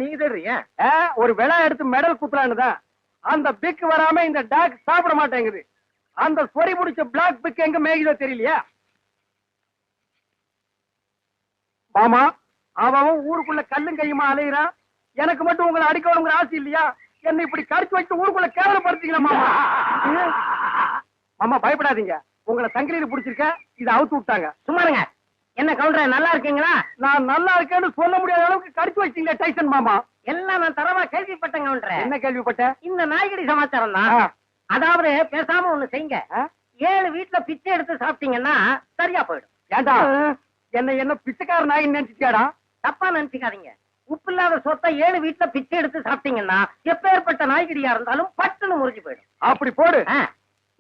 நீங்க தேடுறீங்க ஒரு விழா எடுத்து மெடல் குத்துறான்னுதான். அந்த பிக் வராம இந்த டாக் சாப்பிட மாட்டேங்குது. அந்த சொறி முடிச்ச பிளாக் பிக் எங்க மேய்தோ தெரியலையா? மாமா, அவன் ஊருக்குள்ள கல்லும் கையுமா அலையிறான். எனக்கு மட்டும் உங்களை அடிக்கணுங்கிற ஆசை இல்லையா? என்ன இப்படி கடிச்சு வச்சு ஊருக்குள்ள கேவலப்படுத்தீங்களா மாமா? மாமா பயப்படாதீங்க, உங்களை சங்கிலியில் பிடிச்சிருக்க, இதை அவுத்து விட்டாங்க. சும்மாருங்க. என்ன கவுண்டர், நல்லா இருக்கீங்களா? நான் நல்லா இருக்கேன்னு சொல்ல முடியாத அளவுக்கு கடிச்சு வச்சீங்களே டைசன் மாமா. எல்லாம் நான் தரவா கேள்விப்பட்டேன் கவுண்டர். என்ன கேள்விப்பட்ட? இந்த நாய்கடி சமாச்சாரம் தான். அதாவது பேசாம ஒண்ணு செய்யுங்க, 7 வீட்டுல பிச்சை எடுத்து சாப்பிட்டீங்கன்னா சரியா போயிடும். ஏண்டா என்ன பிச்சைக்கார நாய் நினைச்சிட்டியாடா? தப்பா நினைச்சுக்காதீங்க. உப்பு இல்லாத சொத்தை 7 வீட்டுல பிச்சை எடுத்து சாப்பிட்டீங்கன்னா எப்பேற்பட்ட நாய்கடியா இருந்தாலும் பட்டுன்னு முறிஞ்சு போயிடும். அப்படி போடு.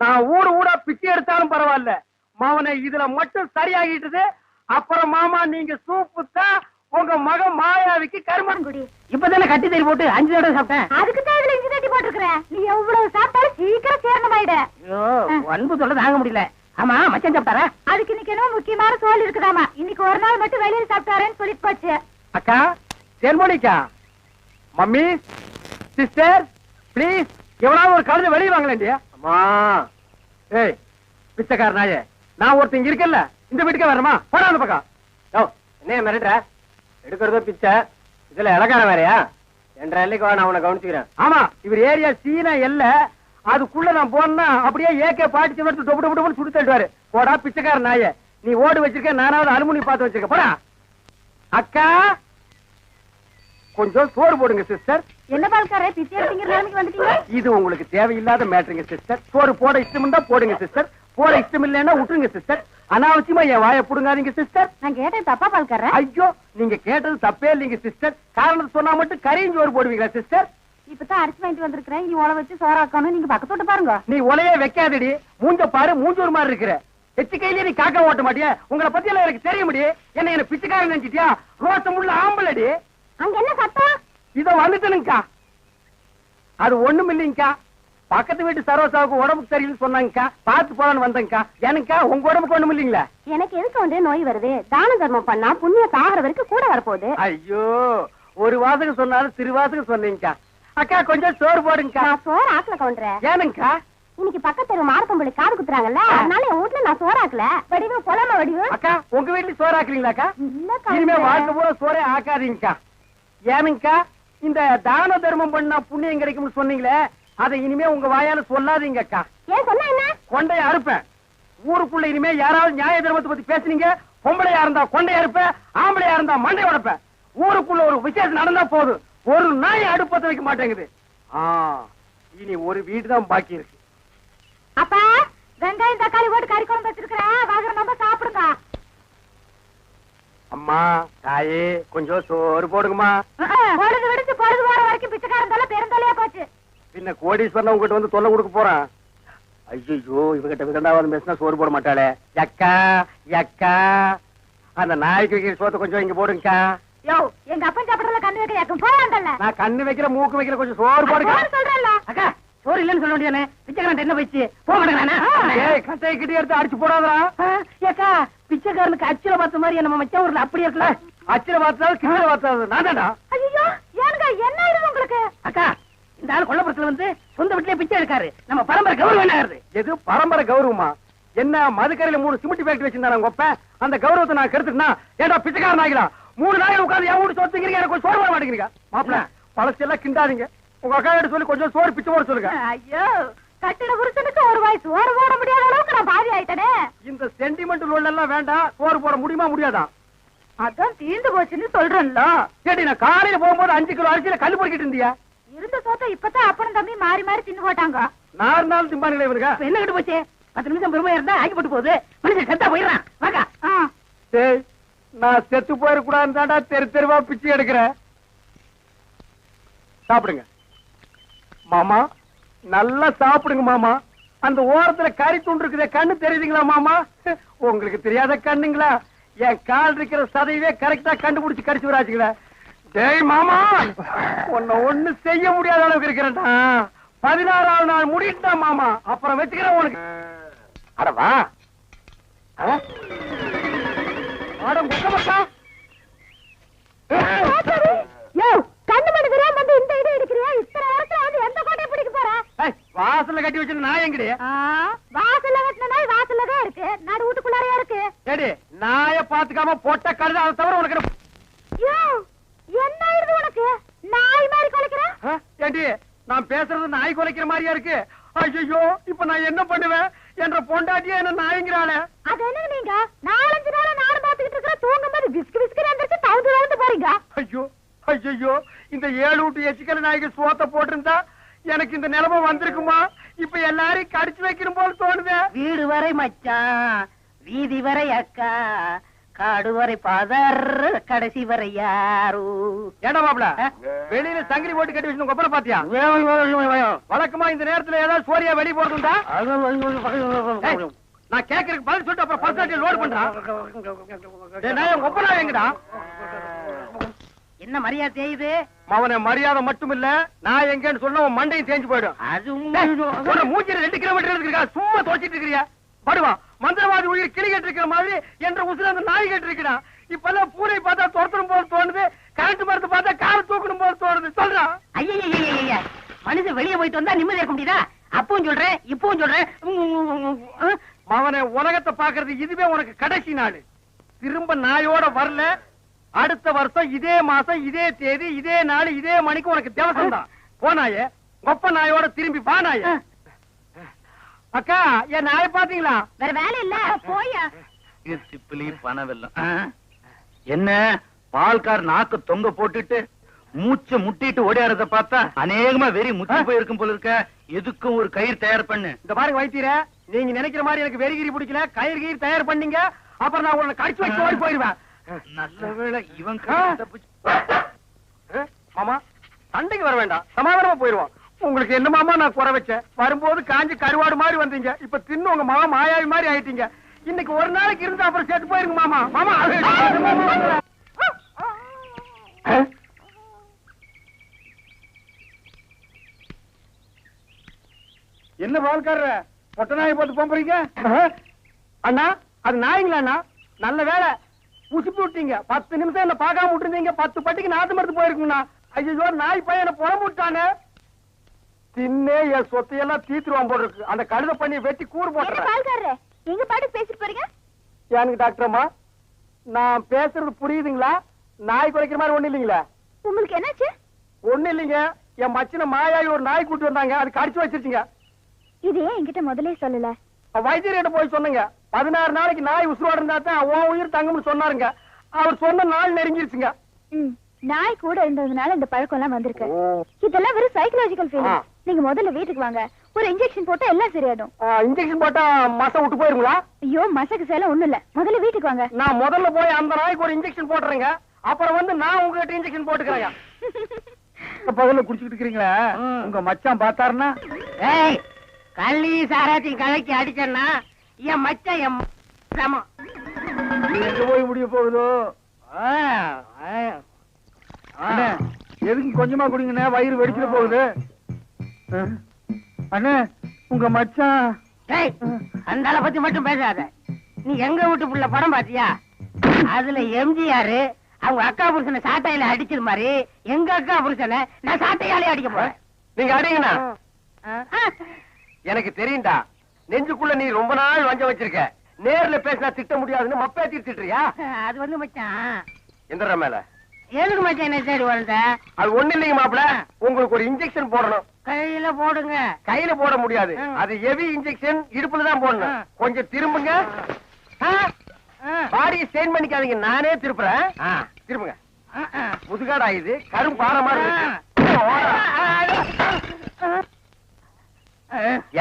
நான் ஊடா பிச்சை எடுத்தாலும் பரவாயில்ல, மாவனை இதுல மட்டும் சரியாகிட்டுது. அப்புறம் மாமா நீங்க சூப்பு தான் உங்க மகன் மாயாவிக்கு கருமன் குடி. இப்பதானே கட்டி தறி போட்டு 5 தடவை சாப்பிட்டேன். அதுக்கு தான் இதுல இஞ்சி தட்டி போட்டுருக்கேன். நீ எவ்வளவு சாப்பிட்டாலும் சீக்கிரம் சேரணமாயிட. ஐயோ, அன்பு சொல்ல தாங்க முடியல. ஆமா, மச்சான் சாப்பிட்டாரா? அதுக்கு இன்னைக்கு என்ன முக்கியமான சோல் இருக்குதாமா. இன்னைக்கு ஒரு நாள் மட்டும் வெளியில சாப்பிட்டாரேன்னு சொல்லிட்டு போச்சு. அக்கா, செல்மோனிக்கா, மம்மி, சிஸ்டர், பிளீஸ் எவ்வளவு ஒரு கழுதை வெளியே வாங்கலேண்டியா? அம்மா, ஏய் பிச்சைக்கார நாயே, நான் ஒருத்தன் இங்க இருக்கல, இந்த வீட்டுக்கே வரணுமா? போடா அந்த பக்கம். என்ன மிரட்டுற? எடுக்கிறதோ பிச்சை, இதுல இலக்கார வேறையா? 2 எல்லைக்கு வா, நான் உன்னை கவனிச்சுக்கிறேன். ஆமா, இவர் ஏரியா சீனா எல்ல, அதுக்குள்ள நான் போனா அப்படியே ஏகே பாட்டி எடுத்து டொப்பு டொப்பு சுடு தள்ளுவாரு. போடா பிச்சைக்கார நாயே, நீ ஓடு வச்சிருக்க, நானாவது அலுமினி பார்த்து வச்சிருக்க. போடா. அக்கா, கொஞ்சம் சோறு போடுங்க சிஸ்டர். என்ன பால்காரே, பிச்சை எடுத்தீங்க நிலைமைக்கு வந்துட்டீங்க. இது உங்களுக்கு தேவையில்லாத மேட்டருங்க சிஸ்டர். சோறு போட இஷ்டம் தான் போடுங்க சிஸ்டர், போட இஷ்டம் இல்லைன்னா விட்டுருங்க சிஸ்டர். அனாவசியமா என் வாயை புடுங்காதீங்க சிஸ்டர். நான் கேட்டேன் தப்பா பால்காரே? ஐயோ, நீங்க கேட்டது தப்பே இல்லைங்க சிஸ்டர். காரணம் சொன்னா மட்டும் கரையும் சோறு போடுவீங்களா சிஸ்டர்? இப்பதான் அரிசி வாங்கிட்டு வந்திருக்கிறேன், இனி உழ வச்சு சோறாக்கணும். நீங்க பக்கத்தோட்டு பாருங்க. நீ உலையே வைக்காதடி, மூஞ்ச பாரு, மூஞ்சூர் மாதிரி இருக்கிற. எச்சு கையிலே நீ காக்க ஓட்ட மாட்டியா? உங்களை பத்தி எல்லாம் எனக்கு தெரிய முடியும். என்ன பிச்சைக்காரன் நினைச்சிட்டியா? ரோசம் உள்ள ஆம்பளடி. அங்க என்ன சத்தம்? இத வந்துட்டனுங்கக்கா. அது ஒண்ணும் இல்லைங்கக்கா, பக்கத்து வீட்டு சரோசாவுக்கு உடம்புக்கு சரியில்லைன்னு சொன்னாங்கக்கா, பார்த்து போலான்னு வந்தேங்கக்கா. எனக்கா உங்க உடம்புக்கு ஒண்ணும் இல்லைங்களா? எனக்கு எதுக்கு வந்து நோய் வருது? தான தர்மம் பண்ணா புண்ணிய சாகர வரைக்கும் கூட வரப்போகுது. ஐயோ, ஒரு வாசகம் சொன்னாலும் திருவாசகம் சொன்னீங்கக்கா. அக்கா கொஞ்சம் சோறு போடுங்கக்கா. நான் சோறு ஆக்கல கவுண்டரேன். ஏனுங்கக்கா? இன்னைக்கு பக்கத்து தெரு மாரப்பம்பளி காது குத்துறாங்கல்ல, அதனால என் வீட்டுல நான் சோறாக்கல. வடிவு பொலாம வடிவு. அக்கா, உங்க வீட்டுல சோறு ஆக்குறீங்களாக்கா? இல்ல இனிமே வாழ்க்கை பூரா சோறே ஆக்காதீங்கக்கா. ஏனுங்கக்கா, இந்த தான தர்மம் பண்ணா புண்ணியம் கிடைக்கும்னு சொன்னீங்களே, அதை இனிமே உங்க வாயால சொல்லாதீங்கக்கா. ஏன் சொன்னா என்ன? கொண்டைய அறுப்பேன். ஊருக்குள்ள இனிமே யாராவது நியாய தர்மத்தை பத்தி பேசுனீங்க, பொம்பளையா இருந்தா கொண்டைய அறுப்பேன், ஆம்பளையா இருந்தா மண்டை உடைப்பேன். ஊருக்குள்ள ஒரு விசேஷம் நடந்தா போதும், ஒரு நாய் அடுப்பத்த வைக்க மாட்டேங்குது. இனி ஒரு வீடு தான் பாக்கி இருக்கு. அப்பா, வெங்காயம் தக்காளி போட்டு கறி குழம்பு வச்சிருக்கிறேன், வாங்குற நம்ம சாப்பிடுங்க. அம்மா, தாயே கொஞ்சம் சோறு போடுங்கம்மா. பொழுது விடுச்சு பொழுது போற வரைக்கும் பிச்சைக்காரன் தொல்லை பெருந்தொல்லையா போச்சு. பின்ன கோடீஸ்வரன் உங்ககிட்ட வந்து தொல்லை கொடுக்க போறான். ஐயோ, இவகிட்ட விகண்டாவது பேசினா சோறு போட மாட்டாளே. அக்கா அக்கா, அந்த நாய்க்கு வைக்கிற சோத்தை கொஞ்சம் இங்க போடுங்கக்கா. யோ, எங்க அப்பன் சாப்பிடறதுல கண்ணு வைக்க யாக்கும் போவாங்கல்ல. நான் கண்ணு வைக்கிற மூக்கு வைக்கிற கொஞ்சம் சோறு போடுங்க. சொல்றேன்ல அக்கா, சோறு இல்லன்னு சொல்ல வேண்டியதானே? பிச்சைக்காரன் என்ன போயிடுச்சு, போக மாட்டேங்கிறானா? ஏய், கட்டையை கிட்டே எடுத்து அடிச்சு போடாதா. ஏக்கா, பிச்சைக்காரனுக்கு அச்சில பார்த்த மாதிரி நம்ம மச்சான் ஊர்ல அப்படி இருக்கல. அச்சில பார்த்தாலும் கிட்ட பார்த்தாலும் நான் தான்டா. ஐயோ, ஏனுங்க என்ன ஆயிடுது உங்களுக்கு? அக்கா, இந்த ஆள் கொல்லப்புறத்துல வந்து சொந்த வீட்டிலே பிச்சை எடுக்காரு. நம்ம பரம்பரை கௌரவம் என்ன ஆகுது? எது பரம்பரை கௌரவமா? என்ன மதுக்கரையில 3 சிமெண்ட் ஃபேக்டரி வச்சிருந்தாங்க உங்க அப்ப, அந்த கௌரவத்தை நான் கெடுத்துட்டா? ஏடா பிச்சைக்காரன் நாய்களா, 3 நாய்கள் உட்கார்ந்து என் வீட்டு சொத்துக்கிறீங்க, எனக்கு சோறு போட மாட்டேங்கிறீங்க. மாப்பிள்ள, பழசெல்லாம் கிண்டாதீங்க. உங்க அக்கா கிட்ட சொல்லி கொஞ்சம் சோறு பிச்சை போட சொல்லுங்க. ஐயோ, கட்டின புருஷனுக்கு ஒரு வாய் சோறு போட முடியாத அளவுக்கு நான் பாதி ஆயிட்டனே. இந்த சென்டிமெண்ட் லோன் எல்லாம் வேண்டாம். சோறு போட முடியுமா முடியாதா? அதான் தீர்ந்து போச்சுன்னு சொல்றேன்ல. சரி, நான் காலையில போகும்போது 5 கிலோ அரிசியில கல்லு பொறுக்கிட்டு இருந்தியா? இருந்த சோத்த இப்பதான் அப்பனும் தம்பி மாறி மாறி தின்னு போட்டாங்க. 4 நாள் திம்பானுங்களே இவனுங்க. என்ன கட்டு போச்சு? 10 நிமிஷம் பெருமையா இருந்தா ஆக்கி போட்டு போகுது. மனுஷன் செத்தா போயிடறான். வாக்கா. டேய், நான் செத்து போயிடக்கூடாதுன்னு தாண்டா தெரு தெருவா பிச்சை எடுக்கிறேன். சாப்பிடுங்க மாமா, நல்லா சாப்பிடுங்க மாமா. அந்த ஓரத்துல கறி துண்டு இருக்குதே, கண்ணு தெரியுதுங்களா மாமா? உங்களுக்கு தெரியாத கண்ணுங்களா? என் கால் இருக்கிற சதையவே கரெக்டா கண்டுபிடிச்சு கடிச்சு வராச்சுங்களா? டேய் மாமா, உன்னை ஒண்ணு செய்ய முடியாத அளவுக்கு இருக்கிறேன்டா. 16ஆவது நாள் முடிட்டா மாமா, அப்புறம் வச்சுக்கிறேன் உனக்கு. அடவா கண்ணு வாசல்ல கட்டி வச்சு நாய் எங்கடி? வாசல்ல கட்டின நாய் வாசல்ல தான் இருக்கு, நடு வீட்டுக்குள்ளாரையா இருக்கு. ஏடி நாய பாத்துக்காம பொட்ட கழுத அதை தவிர உனக்கு என்ன ஆயிருது உனக்கு? நாய் மாதிரி குலைக்கிற? ஏண்டி நான் பேசுறது நாய் குலைக்கிற மாதிரியா இருக்கு? ஐயோ இப்ப நான் என்ன பண்ணுவேன்? என்ற பொண்டாட்டியே என்ன நாய்ங்கிறாளே. அது என்ன நீங்க 4-5 நாளா நானும் பாத்துக்கிட்டு இருக்கிற, தூங்கும்போது விஸ்கு விஸ்கு எந்திரிச்சு தவுந்து போறீங்க. ஐயோ ஐயோ இந்த 7 வீட்டு எச்சிக்கல நாய்க்கு சோத்த போட்டிருந்தா எனக்கு இந்த நிலைமை வந்திருக்குமா? இப்ப எல்லாரையும் கடிச்சு வைக்கணும் போல தோணுது. வீடு வரை மச்சான், வீதி வரை அக்கா, காடு வரை பாதர், கடைசி வரை யாரு. ஏடா மாப்ள வெளியில சங்கிலி போட்டு கட்டி வச்சு கொப்பரை பாத்தியா? வழக்கமா இந்த நேரத்துல ஏதாவது சோரியா வெளிய போறதுண்டா? நான் கேக்குறதுக்கு பதில் சொல்லிட்டு அப்புறம் பர்சனாலிட்டி லோட் பண்றான். கொப்பரா எங்கடா? என்ன மரியாதை செய்யுது? அவனை மரியாதை மட்டும் இல்ல, நான் எங்கன்னு சொன்ன உன் மண்டையும் தேஞ்சு போயிடும். அது மூஞ்சில 2 கிலோமீட்டர் இருக்கா, சும்மா தோச்சிட்டு இருக்கிறியா? படுவா மந்திரவாதி உயிர் கிளி கேட்டு இருக்கிற மாதிரி என்ற உசுர அந்த நாய் கேட்டு இருக்கிறா. இப்பெல்லாம் பூனை பார்த்தா துரத்தணும் போல தோணுது, கரண்ட் மரத்தை பார்த்தா காரை தூக்கணும் போல தோணுது. சொல்றான். ஐயா மனுஷன் வெளியே போயிட்டு வந்தா நிம்மதி இருக்க முடியுதா? அப்பவும் சொல்றேன் இப்பவும் சொல்றேன். அவனை உலகத்தை பாக்குறது இதுவே உனக்கு கடைசி நாள். திரும்ப நாயோட வரல, அடுத்த வருஷம் இதே மாசம் இதே தேதி இதே நாள் இதே மணிக்கு உனக்கு தேவசம் தான். போனாயே கொப்ப நாயோட திரும்பி பானாய. அக்கா என் நாய பாத்தீங்களா? வேற வேலை இல்ல, போயா. சிப்பிலி பணவெல்லாம் என்ன பால்கார் நாக்கு தொங்க போட்டுட்டு மூச்ச முட்டிட்டு ஓடியாரத பார்த்தா அநேகமா வெறி முத்தி போயிருக்கும் போல இருக்க. எதுக்கும் ஒரு கயிறு தயார் பண்ணு. இந்த பாருங்க வைத்தியரே, நீங்க நினைக்கிற மாதிரி எனக்கு வெறிகிரி பிடிக்கல. கயிறு கயிறு தயார் பண்ணீங்க, அப்புறம் நான் உங்களை கடிச்சு வச்சு ஓடி போயிருவேன். நல்ல வேளை இவன் மாமா சண்டைக்கு வர வேண்டாம், சமாதானமா போயிருவோம். உங்களுக்கு என்ன மாமா நான் குறை வச்சேன்? வரும்போது காஞ்சி கருவாடு மாதிரி வந்தீங்க, இப்ப தின்னு உங்க மாமா மாயாவி மாதிரி ஆயிட்டீங்க. இன்னைக்கு ஒரு நாளைக்கு இருந்து அப்புறம் செத்து போயிருங்க மாமா. மாமா என்ன பால்காரர பொட்ட நாயை போட்டு போறீங்க? அண்ணா அது நாய்ங்களா அண்ணா? நல்ல வேலை உசுப்பி விட்டீங்க. 10 நிமிஷம் என்ன பார்க்காம விட்டுருந்தீங்க, 10 பட்டிக்கு நாத்து மருந்து போயிருக்குங்கண்ணா. ஐயோ நாய் பையனை புறம் விட்டானே, தின்னே என் சொத்தையெல்லாம் தீத்துருவான் போல இருக்கு. அந்த கழுத பண்ணி வெட்டி கூறு போட்டுறேன். எங்க பாட்டு பேசிட்டு போறீங்க? எனக்கு டாக்டர் அம்மா நான் பேசுறது புரியுதுங்களா? நாய் குறைக்கிற மாதிரி ஒண்ணு இல்லீங்களா? உங்களுக்கு என்னாச்சு? ஒண்ணு இல்லீங்க, என் மச்சின மாயாயி ஒரு நாய் கூட்டி வந்தாங்க, அது கடிச்சு வச்சிருச்சுங்க. இது ஏன் என்கிட்ட முதல்ல சொல்லல? வைத்தியர்கிட்ட போய் சொன்னங்க, 16 நாளைக்கு நாய் உசுரோட இருந்தா தான் உன் உயிர் தங்கும்னு சொன்னாருங்க. அவர் சொன்ன நாள் நெருங்கிருச்சுங்க. நாய் கூட இருந்ததுனால இந்த பழக்கம் எல்லாம் வந்திருக்கு. இதெல்லாம் வெறும் சைக்கலாஜிக்கல் ஃபீலிங். நீங்க முதல்ல வீட்டுக்கு வாங்க, ஒரு இன்ஜெக்ஷன் போட்டா எல்லாம் சரியாடும். இன்ஜெக்ஷன் போட்டா மசை விட்டு போயிருங்களா? ஐயோ மசக்கு சேலம் ஒண்ணு இல்ல, முதல்ல வீட்டுக்கு வாங்க. நான் முதல்ல போய் அந்த நாய்க்கு ஒரு இன்ஜெக்ஷன் போட்டுறேங்க, அப்புறம் வந்து நான் உங்ககிட்ட இன்ஜெக்ஷன் போட்டுக்கிறேங்க. பகல்ல குடிச்சுக்கிட்டு இருக்கிறீங்களா? உங்க மச்சான் பார்த்தாருன்னா கள்ளி சாராத்தையும் கலக்கி அடிச்சேன்னா என் மச்சான் என் சமம். எங்க போய் முடிய போகுதோ? எதுக்கு கொஞ்சமா குடிங்கண்ணே, வயிறு வெடிச்சிட போகுது. அண்ணே உங்க மச்சான். அந்த ஆளை பத்தி மட்டும் பேசாத. நீ எங்க வீட்டு புள்ள படம் பாத்தியா? அதுல எம்ஜிஆர் அவங்க அக்கா புருஷனை சாட்டையில அடிச்சது மாதிரி எங்க அக்கா புருஷனை நான் சாட்டையாலே அடிக்க போறேன். நீங்க அடிங்கண்ணா. எனக்கு தெரியும்டா, நெஞ்சுக்குள்ள நீ ரொம்ப நாள் வஞ்ச வச்சிருக்க. நேர்ல பேசினா திட்ட முடியாதுன்னு மப்பேத்தி திட்டுறியா? அது வந்து மச்சான் எந்திர மேல எதுக்கு மச்சான் என்ன சரி வளர்ந்த? அது ஒண்ணு இல்லைங்க மாப்பிள, உங்களுக்கு ஒரு இன்ஜெக்ஷன் போடணும். கையில போடுங்க. கையில போட முடியாது, அது ஹெவி இன்ஜெக்ஷன், இடுப்புல தான் போடணும். கொஞ்சம் திரும்புங்க. பாடியை ஸ்டெயின் பண்ணிக்காதீங்க, நானே திருப்புறேன். திரும்புங்க. முதுகாடா இது, கரும் பாறை மாதிரி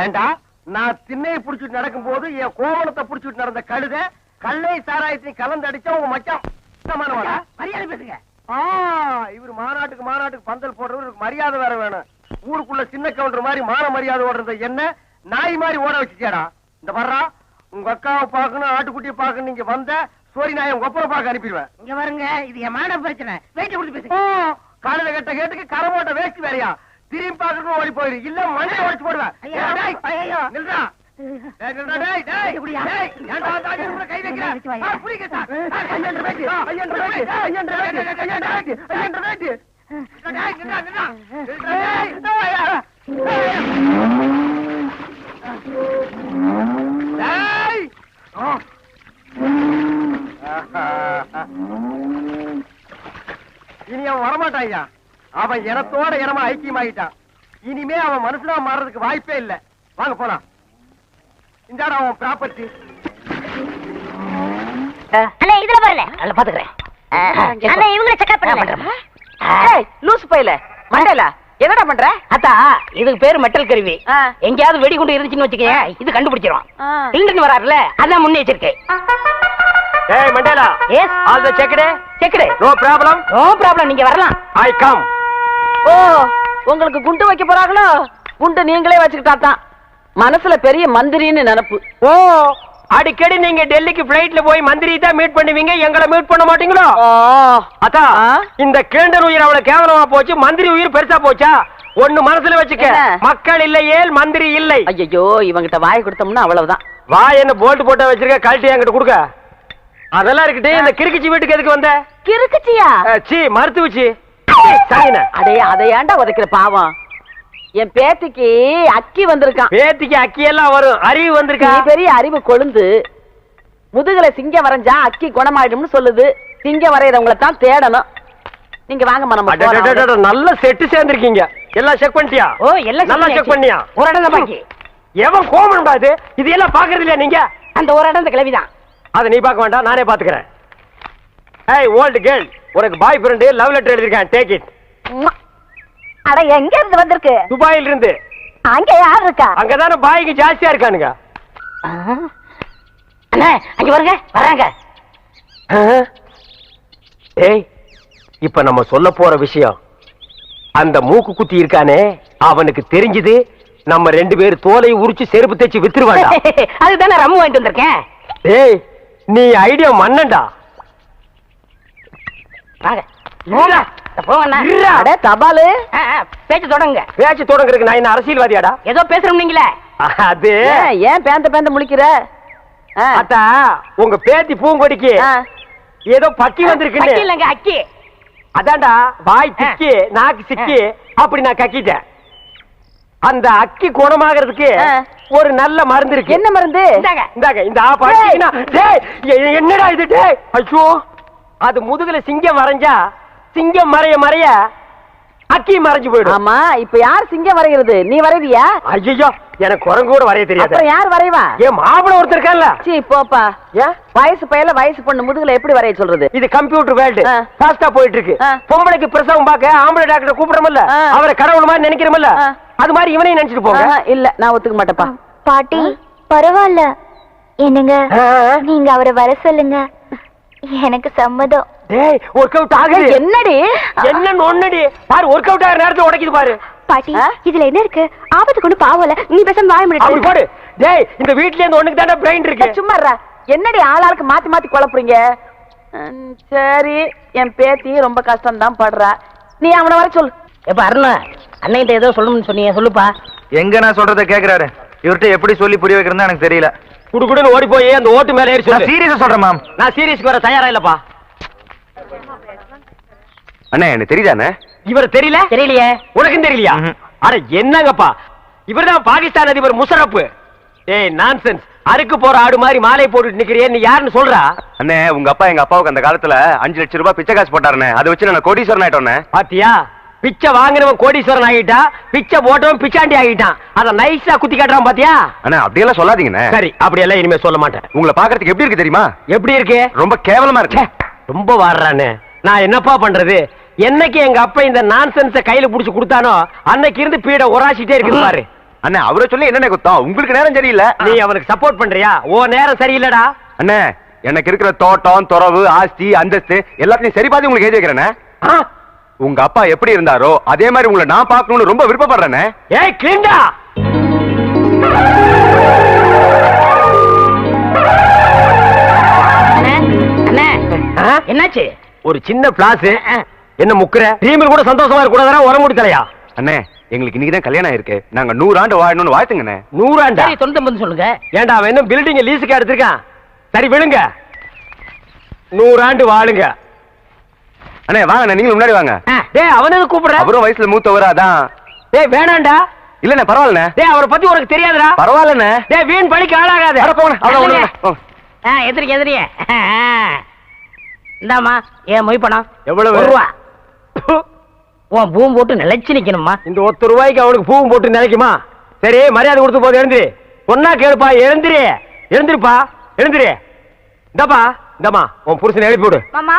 ஏண்டா நான் திண்ணையை புடிச்சிட்டு நடக்கும் போது என் கோவணத்தை புடிச்சிட்டு நடந்த கழுத கல்லை சாராயத்தையும் கலந்து அடிச்சா உங்க மச்சான் மரியாதை பேசுங்க. இவரு மாநாட்டுக்கு பந்தல் போடுறவருக்கு மரியாதை வேற வேணும். ஊருக்குள்ள சின்ன கவுண்டர் மாதிரி மான மரியாதை ஓடுறது என்ன நாய் மாதிரி ஓட வச்சுச்சேடா. இந்த வர்றா உங்க அக்காவை பாக்கணும், ஆட்டுக்குட்டியை பாக்கணும். நீங்க வந்த சோரி நாயை உங்க அப்புறம் பாக்க அனுப்பிடுவேன். இங்க வருங்க, இது என் மான பிரச்சனை. வேட்டி கொடுத்து பேசுங்க. காலையில கட்ட கேட்டுக்கு கரை போட்ட வேஸ்ட் வேறையா? திரும்பி பாக்கணும் ஓடி போயிரு, இல்ல மண்ணை உடைச்சு போடுவேன். நில்றா. கை வைக்கிறேன். இனி அவன் வரமாட்டான் ஐயா. அவன் இனத்தோட இனமா ஐக்கியமாயிட்டான். இனிமே அவன் மனுஷனா மாறதுக்கு வாய்ப்பே இல்ல. வாங்க போலாம். இந்தாடா அவன் ப்ராப்பர்ட்டி. அண்ணா இதுல பாருல அதுல பாத்துக்கிறேன். அண்ணா இவங்கள செக்அப் பண்ணல. ஏய் லூஸ் பையல மண்டேல என்னடா பண்ற? அத்தா இதுக்கு பேரு மெட்டல் கருவி. எங்கயாவது வெடிகுண்டு இருந்துச்சுன்னு வச்சுக்கயே இது கண்டுபிடிச்சிரும். இல்லன்னு வராருல அதான் முன்னெச்சரிக்கை. ஏய் Mandela. Yes all the checked. No problem. No problem, நீங்க வரலாம். I come. ஓ உங்களுக்கு குண்டு வைக்க போறாங்களோ? குண்டு நீங்களே வச்சுக்கிட்டா தான். மனசுல பெரிய மந்திரின்னு நினைப்பு. ஓ அடிக்கடி நீங்க டெல்லிக்கு பிளைட்ல போய் மந்திரி தான் மீட் பண்ணுவீங்க, எங்களை மீட் பண்ண மாட்டீங்களோ? அத்தா இந்த கேண்டர் உயிர் அவ்வளவு கேவலமா போச்சு, மந்திரி உயிர் பெருசா போச்சா? ஒண்ணு மனசுல வச்சுக்க, மக்கள் இல்லையே மந்திரி இல்லை. ஐயோ இவங்கிட்ட வாய் கொடுத்தோம்னா அவ்வளவுதான். வாய் என்ன போல்ட் போட்டா வச்சிருக்க, கழட்டி என்கிட்ட கொடுக்க. அதெல்லாம் இருக்கட்டு, இந்த கிறுக்குச்சி வீட்டுக்கு எதுக்கு வந்த? கிறுக்குச்சியா? சி மருத்துவச்சி. அடே அதை ஏன்டா உதைக்கிற பாவம்? என் பேத்திக்கு அக்கி வந்திருக்கான். பேத்திக்கு அக்கி எல்லாம் வரும், அறிவு வந்திருக்கா? பெரிய அறிவு கொழுந்து. முதுகுல சிங்கம் வரைஞ்சா அக்கி குணமாயிடும்னு சொல்லுது. சிங்கம் வரையறவங்களை தான் தேடணும். நீங்க வாங்க மனம். நல்ல செட்டு சேர்ந்திருக்கீங்க. எல்லாம் செக் பண்ணிட்டியா? ஓ எல்லாம் நல்லா செக் பண்ணியா? ஒரு இடம் தான் பாக்கி. எவன் கோமன் பாது இது எல்லாம் பாக்குறது இல்லையா நீங்க? அந்த ஒரு இடம் கிளவிதான். அதை நீ பார்க்க வேண்டாம், நானே பாத்துக்கிறேன். ஏய் ஓல்ட் கேர்ள், உனக்கு பாய் ஃப்ரெண்ட் லவ் லெட்டர் எழுதிருக்கான், டேக் இட். அட எங்க இருந்து வந்திருக்கு? துபாயில இருந்து. அங்க யார் இருக்கா? அங்கதானே பாய்க்கு ஜாஸ்தியா இருக்கானுங்க. அண்ணா அங்க வருங்க, வராங்க. ஏய் இப்ப நம்ம சொல்ல போற விஷயம், அந்த மூக்கு குத்தி இருக்கானே அவனுக்கு தெரிஞ்சது நம்ம 2 பேர் தோலை உரிச்சு செருப்பு தேய்ச்சி வித்துருவாங்க. அதுதானே ரம்மு வாங்கிட்டு வந்திருக்கேன். ஏய் நீ ஐடியா மன்னண்டா. வாங்க தபாலு பேச்சு தொடங்க. பேச்சு தொடங்குறதுக்கு நான் என்ன அரசியல்வாதியாடா? ஏதோ பேசுறோம் நீங்களே. அது ஏன் பேந்த முழிக்கிற? அத்தா உங்க பேத்தி பூங்கொடிக்கு ஏதோ பக்கி வந்திருக்குன்னு. இல்லங்க அக்கி. அதான்டா வாய் திக்கி நாக்கு சிக்கி அப்படி நான் கக்கிட்டேன். அந்த அக்கி குணமாகிறதுக்கு ஒரு நல்ல மருந்து இருக்கு. என்ன மருந்து? இந்தாங்க இந்த என்னடா இது? ஐயோ அது முதுகுல சிங்கம் வரைஞ்சா சிங்கம் மறைய அக்கி மறைஞ்சு போயிடும். ஆமா இப்ப யார் சிங்கம் வரைகிறது? நீ வரைவியா? ஐயோ எனக்கு குரங்கு கூட வரைய தெரியாது. அப்புறம் யார் வரைவா? ஏன் மாப்பிள ஒருத்தர் இருக்கான்ல. சீ போப்பா. வயசு பையல வயசு பொண்ணு முதுகுல எப்படி வரைய சொல்றது? இது கம்ப்யூட்டர் வேர்ல்டு, ஃபாஸ்டா போயிட்டு இருக்கு. பொம்பளைக்கு பிரசவம் பார்க்க ஆம்பளை டாக்டர் கூப்பிடுறோம்ல, அவரை கடவுள் மாதிரி நினைக்கிறோம்ல, அது மாதிரி இவனையும் நினைச்சிட்டு போங்க. இல்ல நான் ஒத்துக்க மாட்டேப்பா. பாட்டி பரவாயில்ல, என்னங்க நீங்க அவரை வர சொல்லுங்க, எனக்கு சம்மதம். டேய் வொர்க் அவுட் ஆகுது. என்னடி என்ன நொன்னடி பாரு, வொர்க் அவுட் ஆகுற நேரத்துல உடைக்குது பாரு. பாட்டி இதுல என்ன இருக்கு? ஆபத்து கொண்டு பாவல, நீ பேசாம வாய அப்படி முடியாது. போடு. டேய் இந்த வீட்ல இருந்து ஒண்ணுக்கு தான பிரைன் இருக்கு. சும்மாறா. என்னடி ஆளாளுக்கு மாத்தி மாத்தி குழப்புறீங்க? சரி என் பேத்தி ரொம்ப கஷ்டம் தான் படுறா, நீ அவனை வர சொல்லு. எப்ப அருணா அன்னைகிட்ட ஏதோ சொல்லணும்னு சொன்னீங்க, சொல்லுப்பா. எங்க நான் சொல்றத கேக்குறாரு, இவர்கிட்ட எப்படி சொல்லி புரிய வைக்கிறதா எனக்கு தெரியல. குடுகுடுன்னு ஓடி போய் அந்த ஓட்டு மேல ஏறி சொல்லு. சீரியஸா சொல்றேன் மேம். நான் சீரியஸ்க்கு வர தயாரா இல்லப்பா. அண்ணே எனக்கு தெரியுதானே? இவர் தெரியல? தெரியலையே. உனக்கும் தெரியலையா? அட என்னங்கப்பா, இவர்தான் பாகிஸ்தான் அதிபர் முஷரப். ஏய் நான்சென்ஸ், அறுக்கு போற ஆடு மாதிரி மாலை போட்டுட்டு நிக்கிறியே, நீ யாருன்னு சொல்றா? அண்ணே உங்க அப்பா எங்க அப்பாவுக்கு அந்த காலத்துல 5 லட்சம் ரூபாய் பிச்சை காசு போட்டாருண்ணே, அதை வச்சு நான் கோடீஸ்வரன் ஆயிட்டோன்னே. பாத்தியா, பிச்சை வாங்கினவன் கோடீஸ்வரன் ஆகிட்டா, பிச்சை போட்டவன் பிச்சாண்டி ஆகிட்டான். அத நைஸா குத்தி காட்டுறான் பாத்தியா? அண்ணா அப்படியெல்லாம் சொல்லாதீங்கண்ணே. சரி அப்படியெல்லாம் இனிமே சொல்ல மாட்டேன். உங்களை பாக்குறதுக்கு எப்படி இருக்கு தெரியுமா? எப்படி இருக்கு? ரொம்ப கேவலமா இருக்கு. ரொம்ப வாடுறானே, நான் என்னப்பா பண்றது? என்னைக்கு எங்க அப்பா இந்த நான்சென்ஸ கையில புடிச்சு கொடுத்தானோ அன்னைக்கு இருந்து பீட உராசிட்டே இருக்குது பாரு. அண்ணே அவரை சொல்லி என்னென்ன குத்தம்? உங்களுக்கு நேரம் சரியில்லை. நீ அவனுக்கு சப்போர்ட் பண்றியா? ஓ நேரம் சரியில்லடா. அண்ணே எனக்கு இருக்கிற தோட்டம் துறவு ஆஸ்தி அந்தஸ்து எல்லாத்தையும் சரி பாதி உங்களுக்கு எழுதி வைக்கிறேனே. உங்க அப்பா எப்படி இருந்தாரோ அதே மாதிரி உங்களை நான் பார்க்கணும்னு ரொம்ப விருப்பப்படுறேனே. ஏய் கிளிண்டா, என்னாச்சு? ஒரு சின்ன பிளாஸ். என்ன முக்குற? டீமில் கூட சந்தோஷமா இருக்க கூடாதா? உரம் முடி தலையா? அண்ணே எங்களுக்கு இன்னைக்கு தான் கல்யாணம் ஆயிருக்கு, நாங்க 100 ஆண்டு வாழணும்னு வாழ்த்துங்கண்ணே. 100 ஆண்டா? சரி 99 சொல்லுங்க. ஏண்டா அவன் என்ன பில்டிங் லீஸுக்கு எடுத்திருக்கான்? சரி விழுங்க, 100 ஆண்டு வாழுங்க. அண்ணே வாங்க, நீங்களும் முன்னாடி வாங்க. டேய் அவனுக்கு கூப்பிடுற? அவரும் வயசுல மூத்தவர் அதான். டேய் வேணாண்டா. இல்லண்ணே பரவாயில்லண்ணே. டேய் அவரை பத்தி உனக்கு தெரியாதுடா. பரவாயில்லண்ணே. டேய் வீண் பழிக்கு ஆளாகாத. அட போங்க, அவ்வளவு. எதிரிக்க இந்தாமா ஏன் மொய் பணம் எவ்வளவு? ரூபா. உன் பூம் போட்டு நிலைச்சு நிக்கணுமா? இந்த ₹1 அவனுக்கு பூவும் போட்டு நினைக்குமா? சரி, மரியாதை கொடுத்து போது எழுந்துரு. பொண்ணா கேளுப்பா, எழுந்துரு. எழுந்துருப்பா, எழுந்துரு. இந்தப்பா, இந்தம்மா உன் புருஷனை எழுப்பி விடு. மாமா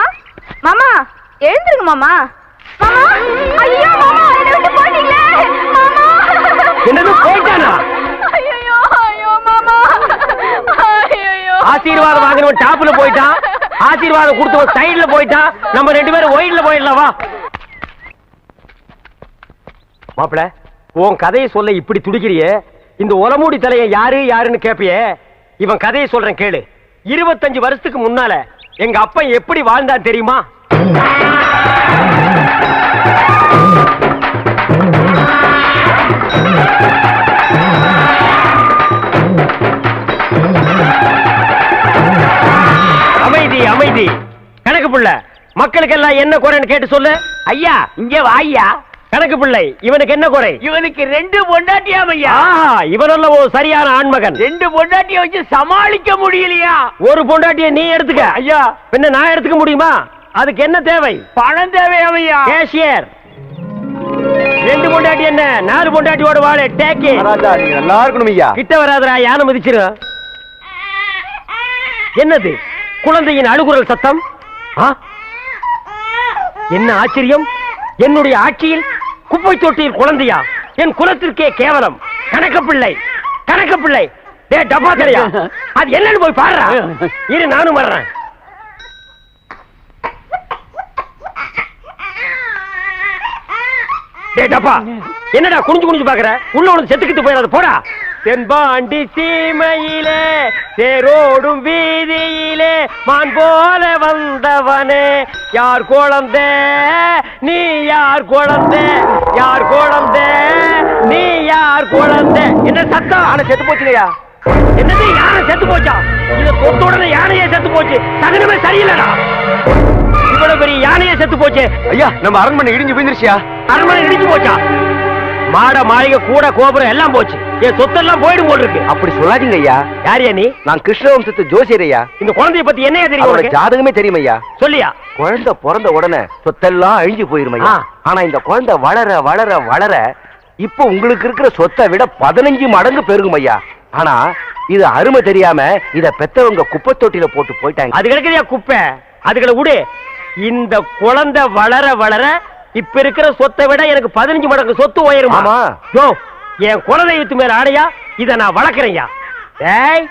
மாமா எழுந்துருங்க மாமா. மாமா ஐயோ மாமா என்ன விட்டு போறீங்களே மாமா. என்னது போயிட்டானா? ஐயோ ஐயோ மாமா ஐயோ. ஆசீர்வாதம் வாங்கினவன் டாப்ல போயிட்டான், ஆசீர்வாதம் கொடுத்தவன் சைடுல போயிட்டான். நம்ம 2 பேரும் ஒயிட்ல போயிடலாம். வா மாப்பிள, உன் கதையை சொல்ல இப்படி துடிக்கிறியே. இந்த ஒலமூடி தலைய யாரு யாருன்னு கேப்பியே. இவன் கதையை சொல்றேன் கேளு. 25 வருஷத்துக்கு முன்னால எங்க அப்பா எப்படி வாழ்ந்தான் தெரியுமா? அமைதி அமைதி. கணக்கு புள்ள, மக்களுக்கெல்லாம் என்ன குறைன்னு கேட்டு சொல்லு. ஐயா இங்கே வாய்யா. கணக்கு பிள்ளை, இவனுக்கு என்ன குறை? இவனுக்கு 2 பொண்டாட்டியாம் ஐயா. இவனல்ல ஒரு சரியான ஆண்மகன். 2 பொண்டாட்டிய வச்சு சமாளிக்க முடியலையா? ஒரு பொண்டாட்டிய நீ எடுத்துக்க. ஐயா பின்ன நான் எடுத்துக்க முடியுமா? அதுக்கு என்ன தேவை? பணம் தேவையாம் ஐயா. கேஷியர். 2 பொண்டாட்டி என்ன, 4 பொண்டாட்டியோட வாழ. டேக்கே ராஜா, நீங்க நல்லா இருக்கணும் ஐயா. கிட்ட வராதரா, யானை மிதிச்சிரு. என்னது குழந்தையின் அழுகுரல் சத்தம்? என்ன ஆச்சரியம்! என்னுடைய ஆட்சியில் குப்பை தொட்டியில் குழந்தையா? என் குலத்திற்கே கேவலம். கணக்கு பிள்ளை, கணக்கு பிள்ளை. டே டப்பா தெரியா, அது என்னன்னு போய் பாடுறா. இரு நானும் வர்றேன். டே டப்பா, என்னடா குனிஞ்சு குனிஞ்சு பாக்குற? உள்ள ஒண்ணு செத்துக்கிட்டு போயிடாத, போடா. தென்பாண்டி சீமையிலே தேரோடும் வீதியிலே மான் போல வந்தவனே, யார் குழந்தை நீ, யார் குழந்தை, யார் குழந்தை நீ, யார் குழந்தை? என்ன சத்தம்? யானை செத்து போச்சுலையா? என்னது யானை செத்து போச்சா? இத தொட்ட உடனே யானையே செத்து போச்சு. சகனமே சரியில்லடா. இவ்வளவு பெரிய யானையே செத்து போச்சு. ஐயா, நம்ம அரண்மனை இடிஞ்சு விழுந்துருச்சியா? அரண்மனை இடிஞ்சு போச்சா? மாட மாளிகை கூட கோபுரம் எல்லாம் போச்சு. என் சொத்தெல்லாம் போயிடும் போல் இருக்கு. அப்படி சொல்லாதீங்க ஐயா. யாரியா நீ? நான் கிருஷ்ணவம்சத்து ஜோசியர் ஐயா. இந்த குழந்தைய பத்தி என்னையா தெரியும் அவரோட உனக்கு? ஜாதகமே தெரியும் ஐயா. சொல்லியா? குழந்தை பிறந்த உடனே சொத்தெல்லாம் அழிஞ்சு போயிரும் ஐயா. ஆனா இந்த குழந்தை வளர வளர வளர இப்ப உங்களுக்கு இருக்கிற சொத்தை விட 15 மடங்கு பெருகும் ஐயா. ஆனா இது அருமை தெரியாம இத பெத்தவங்க குப்பை தொட்டில போட்டு போயிட்டாங்க. அது கிடைக்குதியா குப்பை? அதுகளை விடு. இந்த குழந்தை வளர வளர இப்ப இருக்கிற சொத்தை விட எனக்கு 15 மடங்கு சொத்து உயரும். ஆமா. யோ, என் குலதெய்வத்து மேல ஆடையா? இத நான் வளர்க்கறேன்யா. ஏய்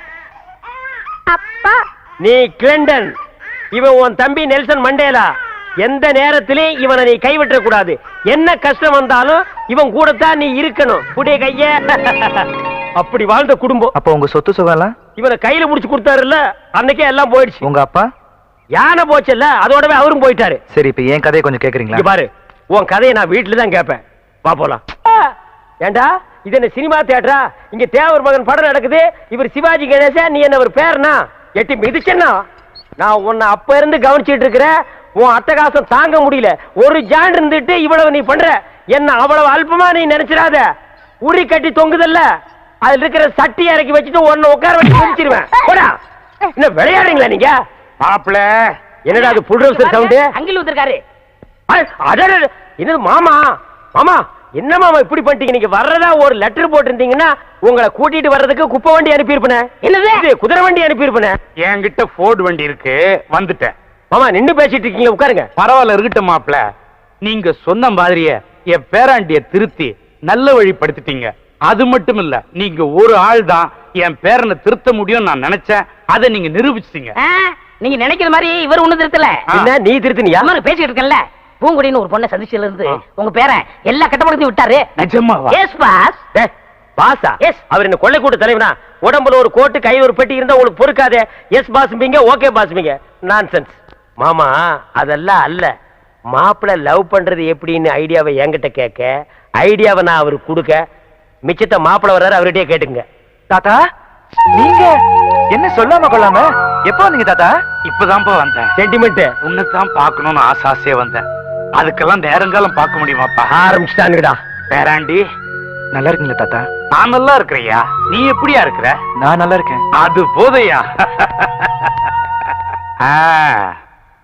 அப்பா நீ கிளண்டன், இவன் உன் தம்பி நெல்சன் மண்டேலா. எந்த நேரத்திலும் இவனை நீ கைவிட்ட கூடாது. என்ன கஷ்டம் வந்தாலும் இவன் கூடத்தான் நீ இருக்கணும். புடிய கைய. அப்படி வாழ்ந்த குடும்பம். அப்ப உங்க சொத்து சுகம் இவனை கையில முடிச்சு கொடுத்தாருல்ல, அன்னைக்கே எல்லாம் போயிடுச்சு. உங்க அப்பா யானை போச்சுல்ல, அதோடவே அவரும் போயிட்டாரு. சரி, இப்ப என் கதையை கொஞ்சம் கேக்குறீங்களா? இங்க பாரு, உன் கதையை நான் வீட்டுல தான் கேட்பேன். வா போலாம். ஏண்டா இது என்ன சினிமா தியேட்டரா? இங்க தேவர் மகன் படம் நடக்குது. இவர் சிவாஜி கணேசன், நீ என்ன ஒரு பேர்னா? எட்டி மிதிச்சேன்னா நான் உன்னை அப்ப இருந்து கவனிச்சிட்டு இருக்கிறேன். உன் அட்டகாசம் தாங்க முடியல. ஒரு ஜான் இருந்துட்டு இவ்வளவு நீ பண்ற. என்ன அவ்வளவு அல்பமா நீ நினைச்சிடாத. உரி கட்டி தொங்குதல்ல, அதுல இருக்கிற சட்டி இறக்கி வச்சுட்டு உன்னை உட்கார வச்சு மிதிச்சிருவேன். போடா. என்ன விளையாடுறீங்களா நீங்க? மாப்பிள, என்னடா அது புல்டோசர் சவுண்ட்? அங்கில் வந்திருக்காரு. என்னது மாமா? மாமா என்ன மாமா இப்படி பண்ணிட்டீங்க? நீங்க வர்றதா ஒரு லெட்டர் போட்டிருந்தீங்கன்னா உங்களை கூட்டிட்டு வர்றதுக்கு குப்பை வண்டி அனுப்பியிருப்பேன். என்னது? குதிரை வண்டி அனுப்பியிருப்பேன். என்கிட்ட ஃபோர்டு வண்டி இருக்கு, வந்துட்டேன். மாமா நின்னு பேசிட்டு இருக்கீங்க, உட்காருங்க. பரவாயில்ல, இருக்கட்டும் மாப்பிள. நீங்க சொன்ன மாதிரியே என் பேராண்டிய திருத்தி நல்ல வழிப்படுத்திட்டீங்க. அது மட்டும் இல்ல, நீங்க ஒரு ஆள் தான் என் பேரனை திருத்த முடியும் நான் நினைச்சேன். அதை நீங்க நிரூபிச்சிட்டீங்க. நீங்க நினைக்கிற மாதிரி இவர் ஒண்ணு திருத்தல. என்ன நீ திருத்தினியா? பேசிட்டு இருக்கல. பூங்குடின்னு ஒரு பொண்ணை சந்திச்சதுல இருந்து உங்க பேரை எல்லா கட்டப்படத்தையும் விட்டாரு. நிஜமாவா? Yes boss. பாசா? எஸ். அவர் என்ன கொள்ளை கூட்ட தலைவனா? உடம்புல ஒரு கோட்டு கையில் ஒரு பெட்டி இருந்தா உங்களுக்கு பொறுக்காதே. எஸ் பாஸ்பீங்க, ஓகே பாஸ்பீங்க. நான்சென்ஸ். மாமா அதெல்லாம் அல்ல. மாப்பிள்ள லவ் பண்றது எப்படின்னு ஐடியாவை என்கிட்ட கேட்க, ஐடியாவை நான் அவருக்கு கொடுக்க, மிச்சத்தை மாப்பிள்ள வர்றாரு அவர்கிட்டயே கேட்டுங்க. தாத்தா, நீங்க என்ன சொல்லாம கொள்ளாம எப்போ வந்தீங்க தாத்தா? இப்பதான்ப்பா வந்தேன். சென்டிமெண்ட் உன்னைத்தான் பார்க்கணும்னு ஆசையா வந்தேன். அதுக்கெல்லாம் நேரங்காலம் பார்க்க முடியுமாப்பா? ஆரம்பிச்சுட்டானுடா. பேராண்டி, நல்லா இருக்கீங்களா தாத்தா? நான் நல்லா இருக்கிறையா. நீ எப்படியா இருக்கிற? நான் நல்லா இருக்கேன். அது போதையா?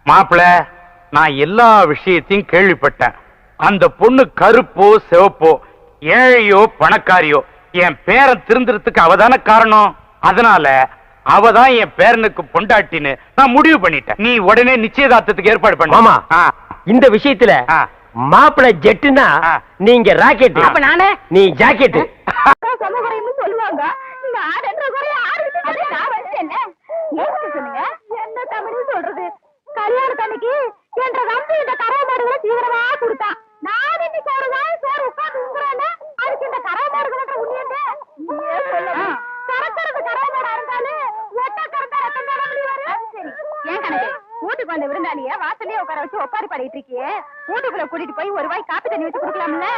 மாப்பிள, நான் எல்லா விஷயத்தையும் கேள்விப்பட்டேன். அந்த பொண்ணு கருப்போ சிவப்போ, ஏழையோ பணக்காரியோ, என் பேரன் திருந்துறதுக்கு அவதான காரணம். அதனால அவதான் என் பேரனுக்கு பொண்டாட்டின்னு நான் முடிவு பண்ணிட்டேன். நீ உடனே நிச்சயதார்த்தத்துக்கு ஏற்பாடு பண்ண. மாமா, இந்த விஷயத்துல மாப்பிளை ஜெட்டுனா நீங்க ராக்கெட், அப்ப நானே நீ ஜாக்கெட். சமகுறைன்னு சொல்லுவாங்க. இந்த ஆடுன்ற குறைய ஆறு நான் வச்சேன்ல. ஏன் சொல்லுங்க? என்ன தமிழ் சொல்றது? கல்யாணத்தன்னைக்கு என்ற நம்பி இந்த கரை மாடுகளை தீவிரமா கொடுத்தான். நான் இன்னைக்கு ஒரு நாள் சோறு உட்காந்து உங்குறேன்னு அதுக்கு இந்த கரை மாடுகள உண்மையண்டே கரக்கிறது கரை மாடா இருந்தாலும் ஒட்ட கறந்தா ரத்தம் தான வெளிய வரும். சரி, ஏன் கணக்கு வீட்டுக்கு வந்த விருந்தாளிய வாசல்லே உட்கார வச்சு ஒப்பாரி பாடிட்டு இருக்கியே, வீட்டுக்குள்ள கூட்டிட்டு போய் ஒரு வாய் காப்பி தண்ணி வச்சு குடுக்கலாம்ல?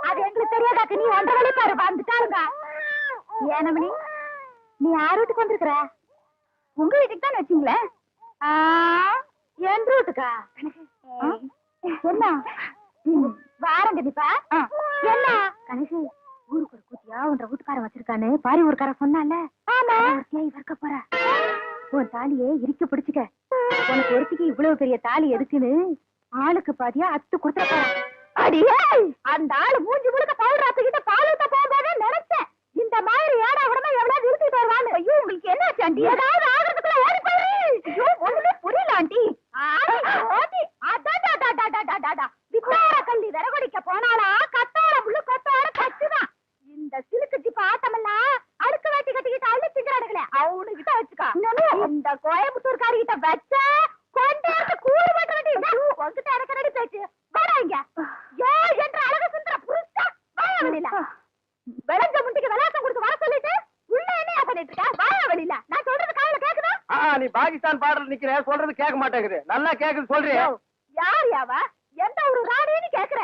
அது எங்களுக்கு தெரியாதாக்கு நீ ஒன்ற வழி பாரு வந்துட்டாருங்க. ஏனமணி, நீ யார் வீட்டுக்கு வந்திருக்கிற? உங்க வீட்டுக்கு தான் வச்சீங்களே. என் வீட்டுக்கா? என்ன வாரம் கண்டிப்பா என்ன கணக்கு ஊருக்கு ஒரு கூத்தியா உன்ற வீட்டுக்காரன் வச்சிருக்கானு பாரி ஊருக்கார சொன்னால. ஆமா, இருக்க போற உன் தாலியை இறுக்கி பிடிச்சுக்க. உனக்கு ஒருத்திக்கு இவ்வளவு பெரிய தாலி எதுக்குன்னு ஆளுக்கு பாதியா அத்து கொடுத்துட போற. அடியே, அந்த ஆளு மூஞ்சி முழுக்க பவுடர் ஆத்துக்கிட்ட பால் ஊத்த போகும்போதே நினைச்சேன் இந்த மாதிரி ஏடா உடனே எவ்வளவு இருந்துட்டு வருவான்னு. ஐயோ, உங்களுக்கு என்ன ஆண்டி? ஏதாவது ஆகிறதுக்குள்ள ஓடி போயிரு. ஐயோ, ஒண்ணுமே புரியல ஆண்டி. வித்தார கல்லி விறகுடிக்க போனாலா கத்தார முள்ளு கொத்தார கச்சுதான். இந்த சிலுக்கு ஜிப்ப ஆட்டமெல்லாம் அடுக்கு வேட்டி கட்டிக்கிட்டு அள்ளி திங்கிறானுங்களே, அவனு கிட்ட வச்சுக்கா. இந்த கோயம்புத்தூர்காரி கிட்ட வச்ச கொண்டாட்டு கூறு பண்ற வேண்டி உங்ககிட்ட எனக்கு ரெடி பேச்சு வராங்க. ஏ என்ற அழகு சுந்தர புருஷா வாயா வெளியில. விளைஞ்ச முட்டிக்கு விளையாட்டம் கொடுத்து வர சொல்லிட்டு உள்ள என்ன பண்ணிட்டு இருக்க? வாயா வெளியில. நான் சொல்றது காதுல கேக்குதா? நீ பாகிஸ்தான் பாடல் நிக்கிற, சொல்றது கேட்க மாட்டேங்குது. நல்லா கேக்குது சொல்றியா? யார் யாவா? எந்த ஒரு ராணின்னு கேக்குற?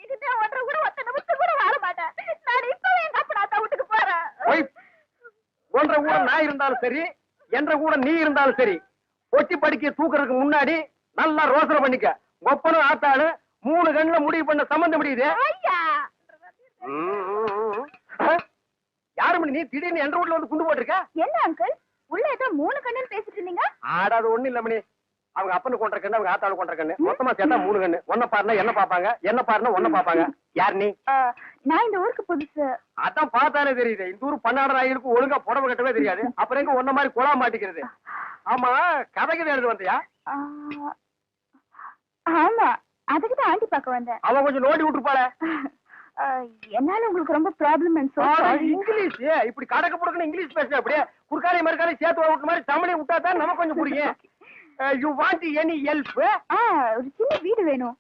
இதுதான் ஒன்றை கூட ஒத்த நிமிஷம் கூட வாழ மாட்டேன். நான் இப்பவே எங்க அப்பா வீட்டுக்கு போறேன். ஒன்ற கூட நான் இருந்தாலும் சரி, என்ற கூட நீ இருந்தாலும் சரி, ஒட்டி படிக்க தூக்குறதுக்கு முன்னாடி நல்லா ரோசனை பண்ணிக்க. ஒப்பனும் ஆத்தாளு 3 கண்ணுல முடிவு பண்ண சம்பந்தம் முடியுது. யாரு மணி நீ திடீர்னு என்ற வீட்டுல வந்து குண்டு போட்டிருக்க? என்ன அங்கிள், உள்ள ஏதோ 3 கண்ணுன்னு பேசிட்டு இருந்தீங்க? ஆடாது ஒண்ணு இல்ல மணி. அவங்க அப்பனு கொண்ட கண்ணு, அவங்க ஆத்தாளு கொண்ட கண்ணு, மொத்தமா சேர்த்தா 3 கண்ணு. ஒன்ன பாருனா என்ன பாப்பாங்க, என்ன பாருனா ஒன்ன பாப்பாங்க. யார் நீ? நான் இந்த ஊருக்கு புதுசு. அதான் பார்த்தாலே தெரியுது. இந்த ஊர் பன்னாடு ராயிலுக்கு ஒழுங்கா புடவை கட்டவே தெரியாது. அப்புறம் எங்க ஒன்ன மாதிரி குழா மாட்டிக்கிறது. ஆமா, கதைக்கு எழுது வந்தியா? ஆமா, அதுக்குதான் ஆண்டி பார்க்க வந்தேன். அவன் கொஞ்சம் நோண்டி விட்டுருப்பாள. என்னால உங்களுக்கு ரொம்ப ப்ராப்ளம். இங்கிலீஷ் இப்படி கடக்க புடக்குன்னு இங்கிலீஷ் பேச அப்படியே குறுக்காலே மறுக்காலே சேர்த்து விட்ட மாதிரி தமிழை விட்டா தான் நமக்கு கொஞ்சம் புரியும். You want any help? ஒரு சின்ன வீடு வேணும்.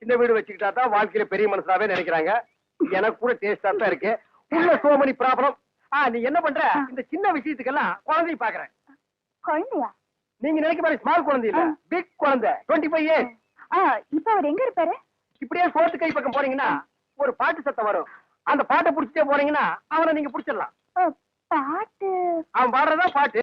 சின்ன வீடு வச்சுக்கிட்டா தான் வாழ்க்கையில பெரிய மனசாவே நினைக்கிறாங்க. எனக்கு கூட டேஸ்டா தான் இருக்கு. உள்ள சோ மெனி ப்ராப்ளம். நீ என்ன பண்ற? இந்த சின்ன விஷயத்துக்கெல்லாம் குழந்தைய பாக்குறேன். குழந்தையா? நீங்க நினைக்க மாதிரி ஸ்மால் குழந்தை இல்ல, பிக் குழந்தை. 25 years. இப்ப அவர் எங்க இருப்பாரு? இப்படியே சோத்து கை பக்கம் போறீங்கன்னா ஒரு பாட்டு சத்தம் வரும். அந்த பாட்டை புடிச்சிட்டே போறீங்கன்னா அவனை நீங்க புடிச்சிடலாம். பாட்டு? அவன் பாடுறதா பாட்டு.